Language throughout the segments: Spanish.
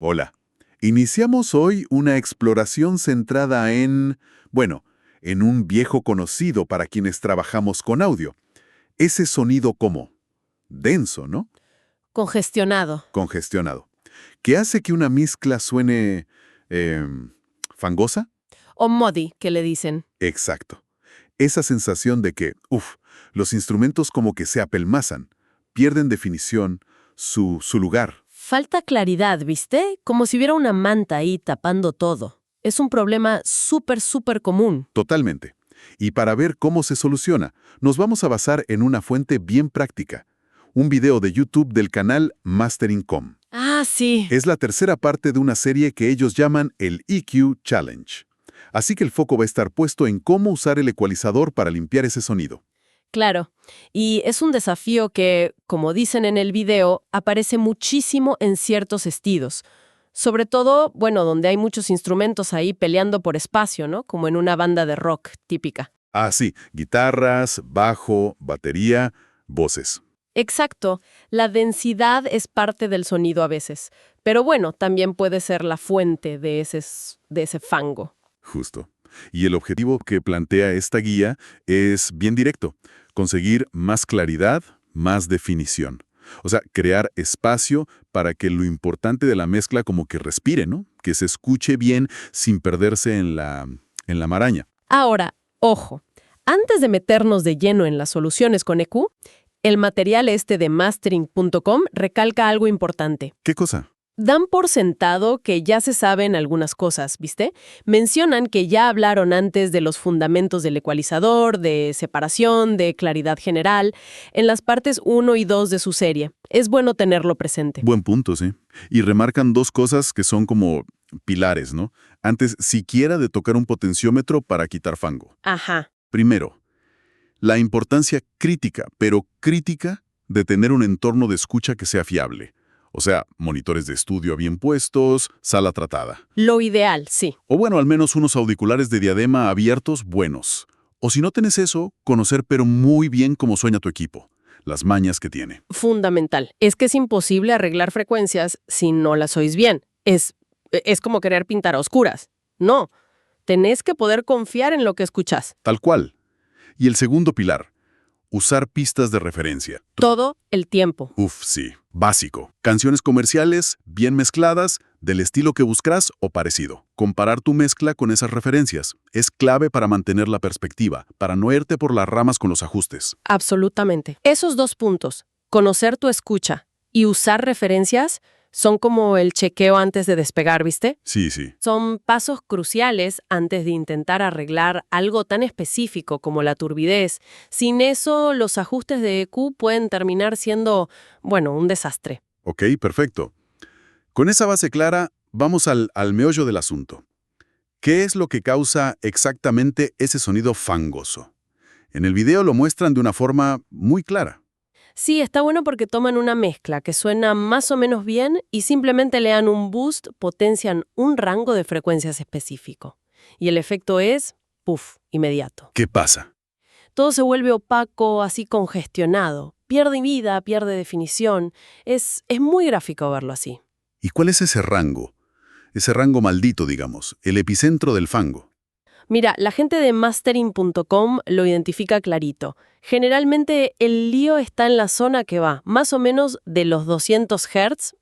Hola. Iniciamos hoy una exploración centrada en un viejo conocido para quienes trabajamos con audio. Ese sonido como denso, ¿no? Congestionado. Congestionado. Que hace que una mezcla suene... ¿fangosa? O muddy, que le dicen. Exacto. Esa sensación de que, los instrumentos como que se apelmazan, pierden definición, su lugar. Falta claridad, ¿viste? Como si hubiera una manta ahí tapando todo. Es un problema súper común. Totalmente. Y para ver cómo se soluciona, nos vamos a basar en una fuente bien práctica. Un video de YouTube del canal Mastering.com. Ah, sí. Es la tercera parte de una serie que ellos llaman el EQ Challenge. Así que el foco va a estar puesto en cómo usar el ecualizador para limpiar ese sonido. Claro. Y es un desafío que, como dicen en el video, aparece muchísimo en ciertos estilos. Sobre todo, donde hay muchos instrumentos ahí peleando por espacio, ¿no? Como en una banda de rock típica. Ah, sí, guitarras, bajo, batería, voces. Exacto. La densidad es parte del sonido a veces. Pero también puede ser la fuente de ese fango. Justo. Y el objetivo que plantea esta guía es bien directo: conseguir más claridad, más definición. O sea, crear espacio para que lo importante de la mezcla como que respire, ¿no? Que se escuche bien sin perderse en la maraña. Ahora, ojo, antes de meternos de lleno en las soluciones con EQ, el material de mastering.com recalca algo importante. ¿Qué cosa? Dan por sentado que ya se saben algunas cosas, ¿viste? Mencionan que ya hablaron antes de los fundamentos del ecualizador, de separación, de claridad general, en las partes 1 y 2 de su serie. Es bueno tenerlo presente. Buen punto, sí. Y remarcan dos cosas que son como pilares, ¿no? Antes siquiera de tocar un potenciómetro para quitar fango. Ajá. Primero, la importancia crítica, pero crítica, de tener un entorno de escucha que sea fiable. O sea, monitores de estudio bien puestos, sala tratada. Lo ideal, sí. O al menos unos auriculares de diadema abiertos buenos. O si no tenés eso, conocer pero muy bien cómo suena tu equipo, las mañas que tiene. Fundamental. Es que es imposible arreglar frecuencias si no las oís bien. Es como querer pintar a oscuras. No. Tenés que poder confiar en lo que escuchás. Tal cual. Y el segundo pilar, usar pistas de referencia. Todo el tiempo. Sí. Básico. Canciones comerciales, bien mezcladas, del estilo que buscas o parecido. Comparar tu mezcla con esas referencias es clave para mantener la perspectiva, para no irte por las ramas con los ajustes. Absolutamente. Esos dos puntos, conocer tu escucha y usar referencias, son como el chequeo antes de despegar, ¿viste? Sí. Son pasos cruciales antes de intentar arreglar algo tan específico como la turbidez. Sin eso, los ajustes de EQ pueden terminar siendo, un desastre. Ok, perfecto. Con esa base clara, vamos al meollo del asunto. ¿Qué es lo que causa exactamente ese sonido fangoso? En el video lo muestran de una forma muy clara. Sí, está bueno porque toman una mezcla que suena más o menos bien y simplemente le dan un boost, potencian un rango de frecuencias específico. Y el efecto es, inmediato. ¿Qué pasa? Todo se vuelve opaco, así congestionado. Pierde vida, pierde definición. Es muy gráfico verlo así. ¿Y cuál es ese rango? Ese rango maldito, digamos, el epicentro del fango. Mira, la gente de mastering.com lo identifica clarito. Generalmente el lío está en la zona que va más o menos de los 200 Hz,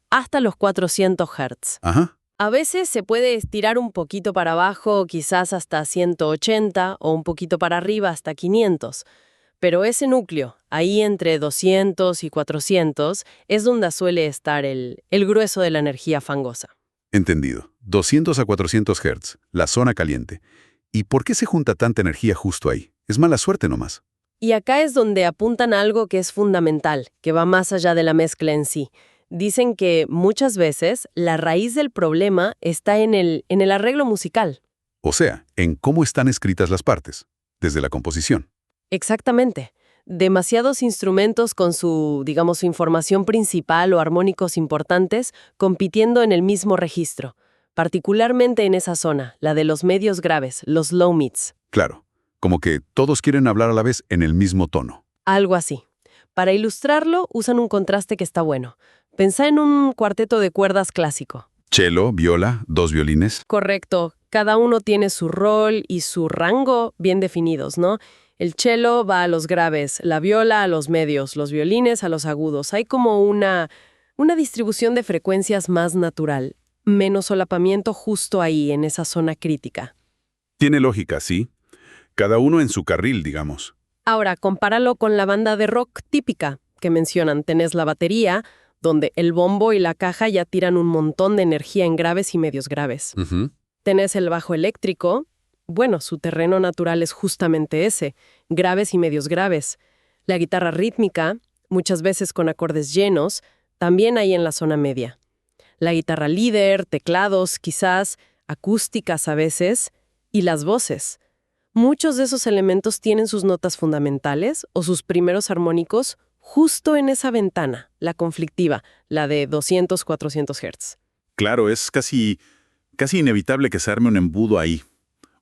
hasta los 400 Hz. Ajá. A veces se puede estirar un poquito para abajo, quizás hasta 180, o un poquito para arriba hasta 500. Pero ese núcleo, ahí entre 200 y 400, es donde suele estar el grueso de la energía fangosa. Entendido. 200 a 400 Hz, la zona caliente. ¿Y por qué se junta tanta energía justo ahí? Es mala suerte nomás. Y acá es donde apuntan a algo que es fundamental, que va más allá de la mezcla en sí. Dicen que muchas veces la raíz del problema está en el arreglo musical. O sea, en cómo están escritas las partes, desde la composición. Exactamente. Demasiados instrumentos con su información principal o armónicos importantes compitiendo en el mismo registro, particularmente en esa zona, la de los medios graves, los low mids. Claro, como que todos quieren hablar a la vez en el mismo tono. Algo así. Para ilustrarlo, usan un contraste que está bueno. Pensá en un cuarteto de cuerdas clásico. Cello, viola, 2 violines. Correcto. Cada uno tiene su rol y su rango bien definidos, ¿no? El cello va a los graves, la viola a los medios, los violines a los agudos. Hay como una distribución de frecuencias más natural, menos solapamiento justo ahí, en esa zona crítica. Tiene lógica, sí. Cada uno en su carril, digamos. Ahora, compáralo con la banda de rock típica que mencionan. Tenés la batería, donde el bombo y la caja ya tiran un montón de energía en graves y medios graves. Ujú. Tenés el bajo eléctrico. Bueno, su terreno natural es justamente ese, graves y medios graves. La guitarra rítmica, muchas veces con acordes llenos, también hay en la zona media. La guitarra líder, teclados, quizás, acústicas a veces, y las voces. Muchos de esos elementos tienen sus notas fundamentales o sus primeros armónicos justo en esa ventana, la conflictiva, la de 200-400 Hz. Claro, es casi inevitable que se arme un embudo ahí.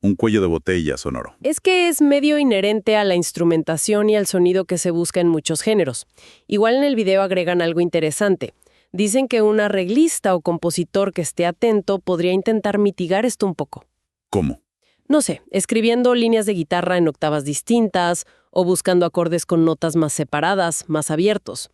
Un cuello de botella sonoro. Es que es medio inherente a la instrumentación y al sonido que se busca en muchos géneros. Igual en el video agregan algo interesante. Dicen que un arreglista o compositor que esté atento podría intentar mitigar esto un poco. ¿Cómo? No sé, escribiendo líneas de guitarra en octavas distintas o buscando acordes con notas más separadas, más abiertos.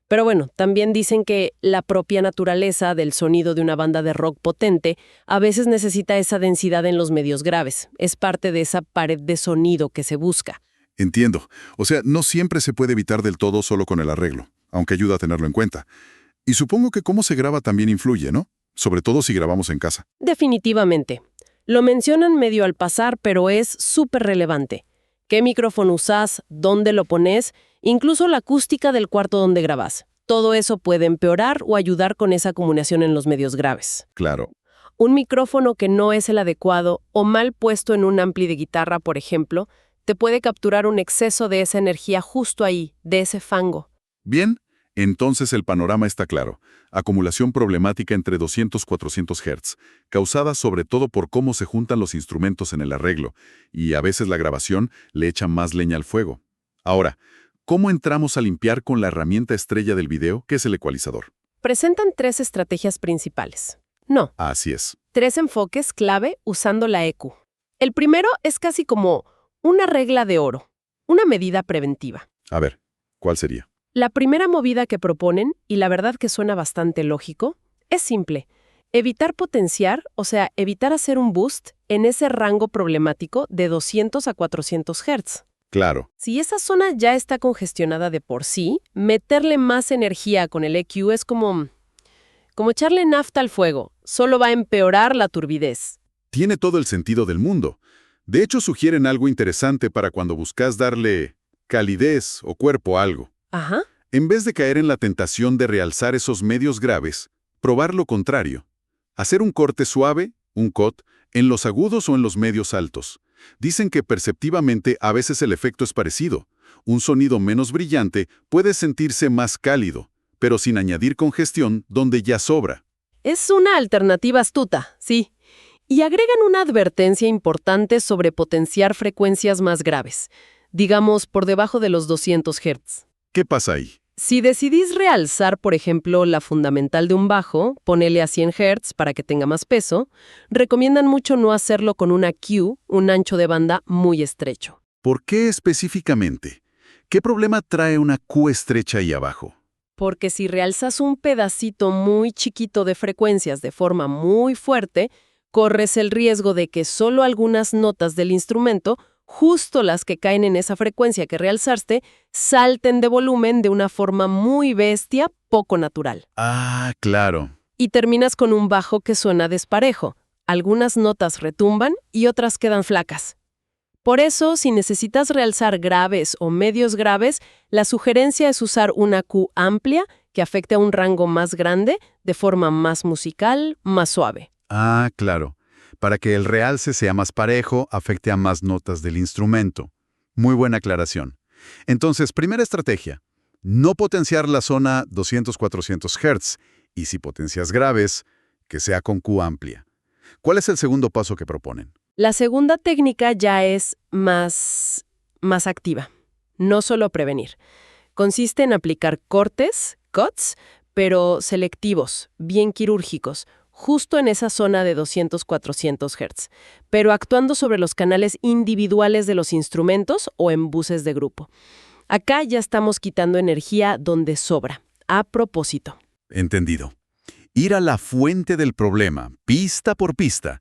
Pero bueno, también dicen que la propia naturaleza del sonido de una banda de rock potente a veces necesita esa densidad en los medios graves. Es parte de esa pared de sonido que se busca. Entiendo. O sea, no siempre se puede evitar del todo solo con el arreglo, aunque ayuda a tenerlo en cuenta. Y supongo que cómo se graba también influye, ¿no? Sobre todo si grabamos en casa. Definitivamente. Lo mencionan medio al pasar, pero es súper relevante. ¿Qué micrófono usás? ¿Dónde lo pones? Incluso la acústica del cuarto donde grabás. Todo eso puede empeorar o ayudar con esa acumulación en los medios graves. Claro. Un micrófono que no es el adecuado o mal puesto en un ampli de guitarra, por ejemplo, te puede capturar un exceso de esa energía justo ahí, de ese fango. Bien, entonces el panorama está claro. Acumulación problemática entre 200-400 Hz, causada sobre todo por cómo se juntan los instrumentos en el arreglo, y a veces la grabación le echa más leña al fuego. Ahora, ¿cómo entramos a limpiar con la herramienta estrella del video, que es el ecualizador? Presentan 3 estrategias principales. No, Así es. 3 enfoques clave usando la EQ. El primero es casi como una regla de oro, una medida preventiva. A ver, ¿cuál sería? La primera movida que proponen, y la verdad que suena bastante lógico, es simple. Evitar potenciar, o sea, evitar hacer un boost en ese rango problemático de 200-400 Hz. Claro. Si esa zona ya está congestionada de por sí, meterle más energía con el EQ es como echarle nafta al fuego. Solo va a empeorar la turbidez. Tiene todo el sentido del mundo. De hecho, sugieren algo interesante para cuando buscas darle calidez o cuerpo a algo. Ajá. En vez de caer en la tentación de realzar esos medios graves, probar lo contrario. Hacer un corte suave, un cut, en los agudos o en los medios altos. Dicen que perceptivamente a veces el efecto es parecido. Un sonido menos brillante puede sentirse más cálido, pero sin añadir congestión donde ya sobra. Es una alternativa astuta, sí. Y agregan una advertencia importante sobre potenciar frecuencias más graves, digamos por debajo de los 200 Hz. ¿Qué pasa ahí? Si decidís realzar, por ejemplo, la fundamental de un bajo, ponele a 100 Hz para que tenga más peso, recomiendan mucho no hacerlo con una Q, un ancho de banda muy estrecho. ¿Por qué específicamente? ¿Qué problema trae una Q estrecha ahí abajo? Porque si realzas un pedacito muy chiquito de frecuencias de forma muy fuerte, corres el riesgo de que solo algunas notas del instrumento, justo las que caen en esa frecuencia que realzaste, salten de volumen de una forma muy bestia, poco natural. Ah, claro. Y terminas con un bajo que suena desparejo. Algunas notas retumban y otras quedan flacas. Por eso, si necesitas realzar graves o medios graves, la sugerencia es usar una Q amplia que afecte a un rango más grande, de forma más musical, más suave. Ah, claro. Para que el realce sea más parejo, afecte a más notas del instrumento. Muy buena aclaración. Entonces, primera estrategia, no potenciar la zona 200-400 Hz, y si potencias graves, que sea con Q amplia. ¿Cuál es el segundo paso que proponen? La segunda técnica ya es más activa, no solo prevenir. Consiste en aplicar cortes, cuts, pero selectivos, bien quirúrgicos, justo en esa zona de 200-400 Hz, pero actuando sobre los canales individuales de los instrumentos o en buses de grupo. Acá ya estamos quitando energía donde sobra, a propósito. Entendido. Ir a la fuente del problema, pista por pista.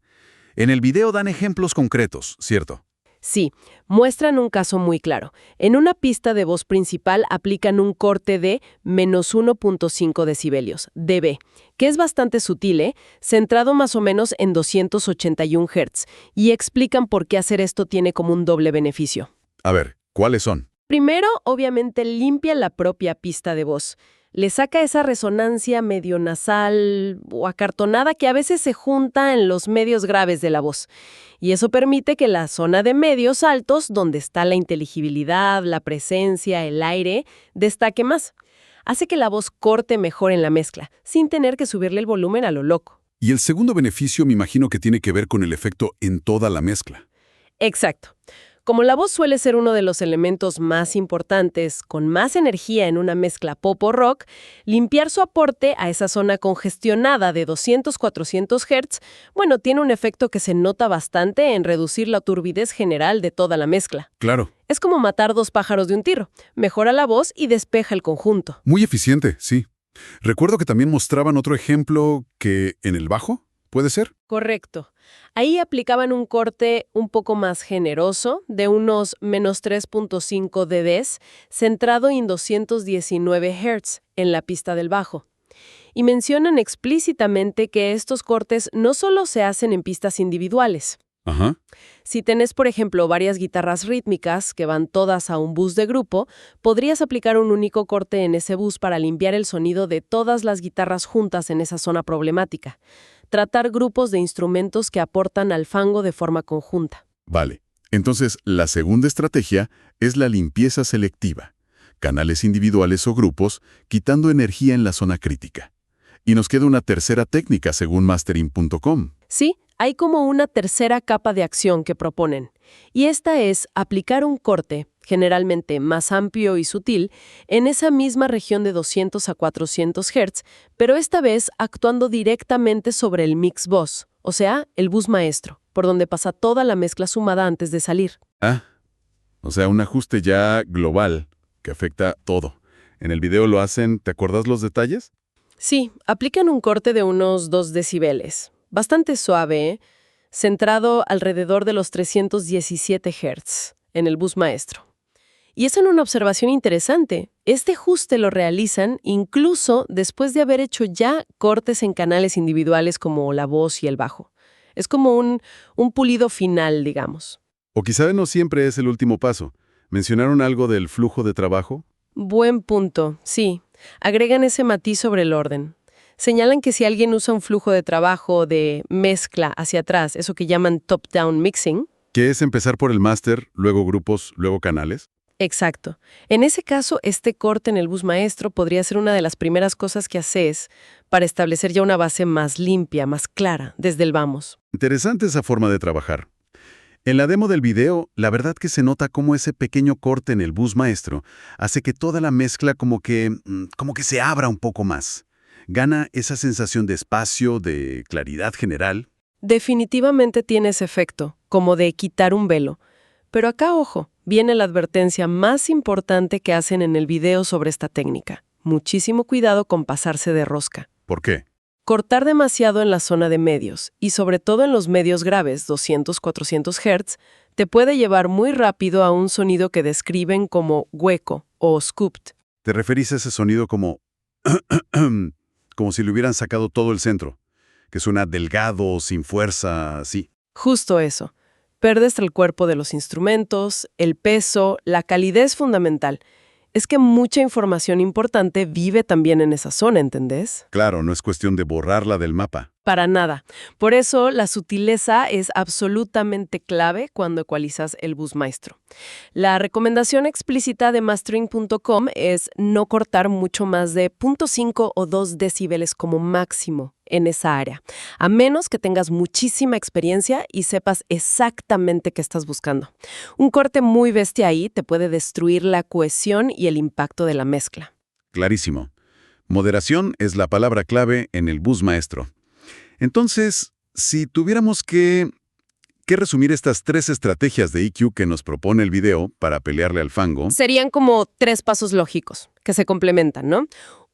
En el video dan ejemplos concretos, ¿cierto? Sí, muestran un caso muy claro. En una pista de voz principal aplican un corte de menos 1.5 decibelios, dB, que es bastante sutil, centrado más o menos en 281 Hz, y explican por qué hacer esto tiene como un doble beneficio. A ver, ¿cuáles son? Primero, obviamente, limpia la propia pista de voz. Le saca esa resonancia medio nasal o acartonada que a veces se junta en los medios graves de la voz. Y eso permite que la zona de medios altos, donde está la inteligibilidad, la presencia, el aire, destaque más. Hace que la voz corte mejor en la mezcla, sin tener que subirle el volumen a lo loco. Y el segundo beneficio me imagino que tiene que ver con el efecto en toda la mezcla. Exacto. Como la voz suele ser uno de los elementos más importantes, con más energía en una mezcla pop o rock, limpiar su aporte a esa zona congestionada de 200-400 Hz, bueno, tiene un efecto que se nota bastante en reducir la turbidez general de toda la mezcla. Claro. Es como matar dos pájaros de un tiro. Mejora la voz y despeja el conjunto. Muy eficiente, sí. Recuerdo que también mostraban otro ejemplo que en el bajo, ¿puede ser? Correcto. Ahí aplicaban un corte un poco más generoso, de unos menos 3.5 dB, centrado en 219 Hz, en la pista del bajo. Y mencionan explícitamente que estos cortes no solo se hacen en pistas individuales. Ajá. Si tenés, por ejemplo, varias guitarras rítmicas que van todas a un bus de grupo, podrías aplicar un único corte en ese bus para limpiar el sonido de todas las guitarras juntas en esa zona problemática. Tratar grupos de instrumentos que aportan al fango de forma conjunta. Vale. Entonces, la segunda estrategia es la limpieza selectiva. Canales individuales o grupos, quitando energía en la zona crítica. Y nos queda una tercera técnica según mastering.com. Sí, hay como una tercera capa de acción que proponen. Y esta es aplicar un corte, generalmente más amplio y sutil, en esa misma región de 200-400 Hz, pero esta vez actuando directamente sobre el mix bus, o sea, el bus maestro, por donde pasa toda la mezcla sumada antes de salir. Ah, o sea, un ajuste ya global que afecta todo. En el video lo hacen, ¿te acuerdas los detalles? Sí, aplican un corte de unos 2 decibeles. Bastante suave, centrado alrededor de los 317 Hz, en el bus maestro. Y es en una observación interesante. Este ajuste lo realizan incluso después de haber hecho ya cortes en canales individuales como la voz y el bajo. Es como un pulido final, digamos. O quizá no siempre es el último paso. ¿Mencionaron algo del flujo de trabajo? Buen punto, sí. Agregan ese matiz sobre el orden. Señalan que si alguien usa un flujo de trabajo de mezcla hacia atrás, eso que llaman top-down mixing. ¿Qué es empezar por el máster, luego grupos, luego canales? Exacto. En ese caso, este corte en el bus maestro podría ser una de las primeras cosas que haces para establecer ya una base más limpia, más clara, desde el vamos. Interesante esa forma de trabajar. En la demo del video, la verdad que se nota cómo ese pequeño corte en el bus maestro hace que toda la mezcla como que se abra un poco más. Gana esa sensación de espacio, de claridad general. Definitivamente tiene ese efecto, como de quitar un velo. Pero acá, ojo, viene la advertencia más importante que hacen en el video sobre esta técnica. Muchísimo cuidado con pasarse de rosca. ¿Por qué? Cortar demasiado en la zona de medios, y sobre todo en los medios graves, 200-400 Hz, te puede llevar muy rápido a un sonido que describen como hueco o scooped. ¿Te referís a ese sonido como como si le hubieran sacado todo el centro? Que suena delgado, sin fuerza, así. Justo eso. Perdes el cuerpo de los instrumentos, el peso, la calidez fundamental. Es que mucha información importante vive también en esa zona, ¿entendés? Claro, no es cuestión de borrarla del mapa. Para nada. Por eso, la sutileza es absolutamente clave cuando ecualizas el bus maestro. La recomendación explícita de mastering.com es no cortar mucho más de 0.5 o 2 decibeles como máximo en esa área, a menos que tengas muchísima experiencia y sepas exactamente qué estás buscando. Un corte muy bestia ahí te puede destruir la cohesión y el impacto de la mezcla. Clarísimo. Moderación es la palabra clave en el bus maestro. Entonces, si tuviéramos que resumir estas 3 estrategias de EQ que nos propone el video para pelearle al fango, Serían como 3 pasos lógicos que se complementan, ¿no?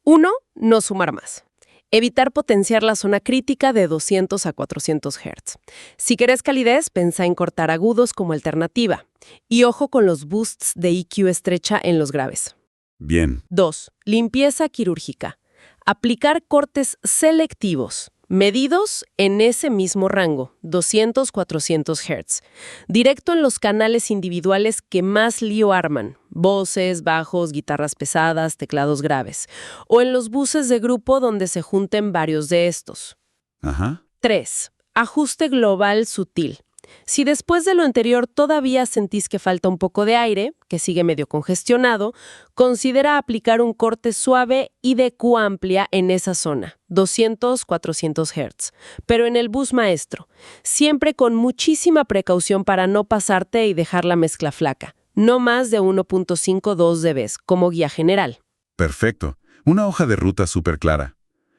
1, no sumar más. Evitar potenciar la zona crítica de 200 a 400 Hz. Si querés calidez, pensá en cortar agudos como alternativa. Y ojo con los boosts de EQ estrecha en los graves. bien. 2. Limpieza quirúrgica. Aplicar cortes selectivos, medidos en ese mismo rango, 200-400 Hz, directo en los canales individuales que más lío arman, voces, bajos, guitarras pesadas, teclados graves, o en los buses de grupo donde se junten varios de estos. Ajá. 3. Ajuste global sutil. Si después de lo anterior todavía sentís que falta un poco de aire, que sigue medio congestionado, considera aplicar un corte suave y de Q amplia en esa zona, 200-400 Hz, pero en el bus maestro, siempre con muchísima precaución para no pasarte y dejar la mezcla flaca, no más de 1.52 dB, como guía general. Perfecto. Una hoja de ruta súper clara.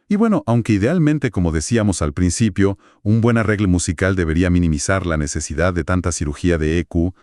Y bueno, aunque idealmente, como decíamos al principio, un buen arreglo musical debería minimizar la necesidad de tanta cirugía de EQ.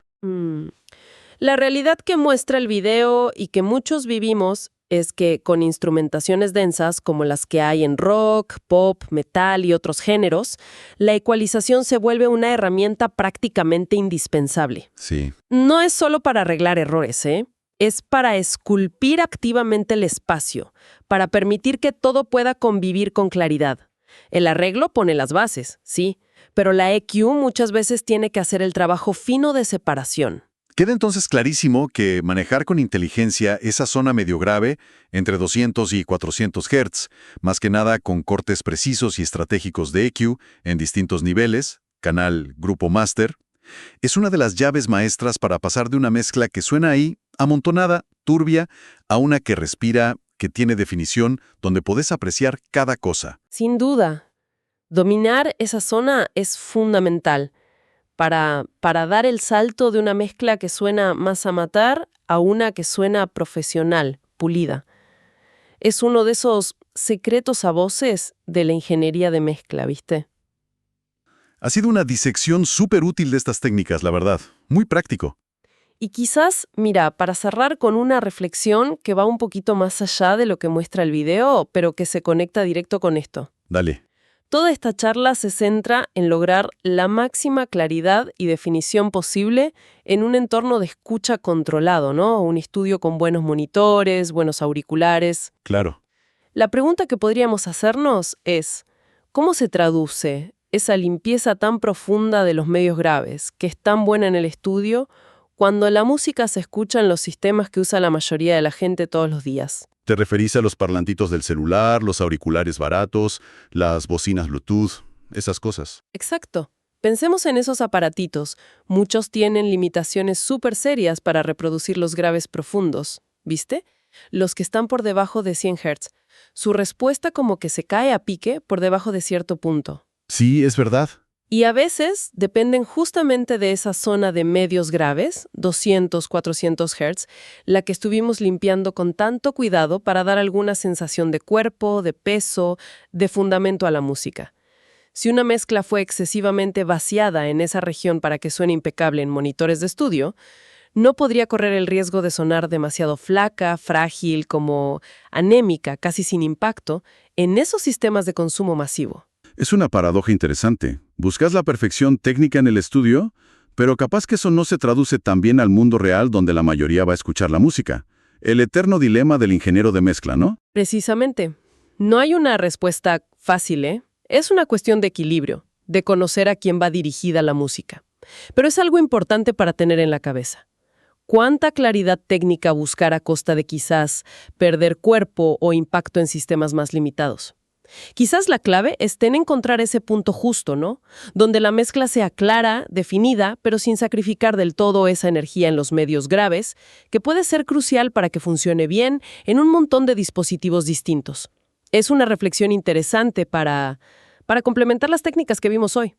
La realidad que muestra el video y que muchos vivimos es que con instrumentaciones densas como las que hay en rock, pop, metal y otros géneros, la ecualización se vuelve una herramienta prácticamente indispensable. Sí. No es solo para arreglar errores, ¿eh? Es para esculpir activamente el espacio, para permitir que todo pueda convivir con claridad. El arreglo pone las bases, sí, pero la EQ muchas veces tiene que hacer el trabajo fino de separación. Queda entonces clarísimo que manejar con inteligencia esa zona medio grave, entre 200 y 400 Hz, más que nada con cortes precisos y estratégicos de EQ en distintos niveles, canal, grupo máster, es una de las llaves maestras para pasar de una mezcla que suena ahí, amontonada, turbia, a una que respira, que tiene definición, donde podés apreciar cada cosa. Sin duda, dominar esa zona es fundamental para dar el salto de una mezcla que suena más amateur a una que suena profesional, pulida. Es uno de esos secretos a voces de la ingeniería de mezcla, ¿viste? Ha sido una disección súper útil de estas técnicas, la verdad. Muy práctico. Y quizás, mira, para cerrar con una reflexión que va un poquito más allá de lo que muestra el video, pero que se conecta directo con esto. Dale. Toda esta charla se centra en lograr la máxima claridad y definición posible en un entorno de escucha controlado, ¿no? Un estudio con buenos monitores, buenos auriculares. Claro. La pregunta que podríamos hacernos es, ¿cómo se traduce esa limpieza tan profunda de los medios graves, que es tan buena en el estudio, cuando la música se escucha en los sistemas que usa la mayoría de la gente todos los días? ¿Te referís a los parlantitos del celular, los auriculares baratos, las bocinas Bluetooth, esas cosas? Exacto. Pensemos en esos aparatitos. Muchos tienen limitaciones súper serias para reproducir los graves profundos. ¿Viste? Los que están por debajo de 100 Hz. Su respuesta como que se cae a pique por debajo de cierto punto. Sí, es verdad. Y a veces dependen justamente de esa zona de medios graves, 200-400 Hz, la que estuvimos limpiando con tanto cuidado para dar alguna sensación de cuerpo, de peso, de fundamento a la música. Si una mezcla fue excesivamente vaciada en esa región para que suene impecable en monitores de estudio, no podría correr el riesgo de sonar demasiado flaca, frágil, como anémica, casi sin impacto, en esos sistemas de consumo masivo. Es una paradoja interesante. Buscas la perfección técnica en el estudio, pero capaz que eso no se traduce tan bien al mundo real donde la mayoría va a escuchar la música. El eterno dilema del ingeniero de mezcla, ¿no? Precisamente. No hay una respuesta fácil, ¿eh? Es una cuestión de equilibrio, de conocer a quién va dirigida la música. Pero es algo importante para tener en la cabeza. ¿Cuánta claridad técnica buscar a costa de quizás perder cuerpo o impacto en sistemas más limitados? Quizás la clave esté en encontrar ese punto justo, ¿no? Donde la mezcla sea clara, definida, pero sin sacrificar del todo esa energía en los medios graves, que puede ser crucial para que funcione bien en un montón de dispositivos distintos. Es una reflexión interesante para complementar las técnicas que vimos hoy.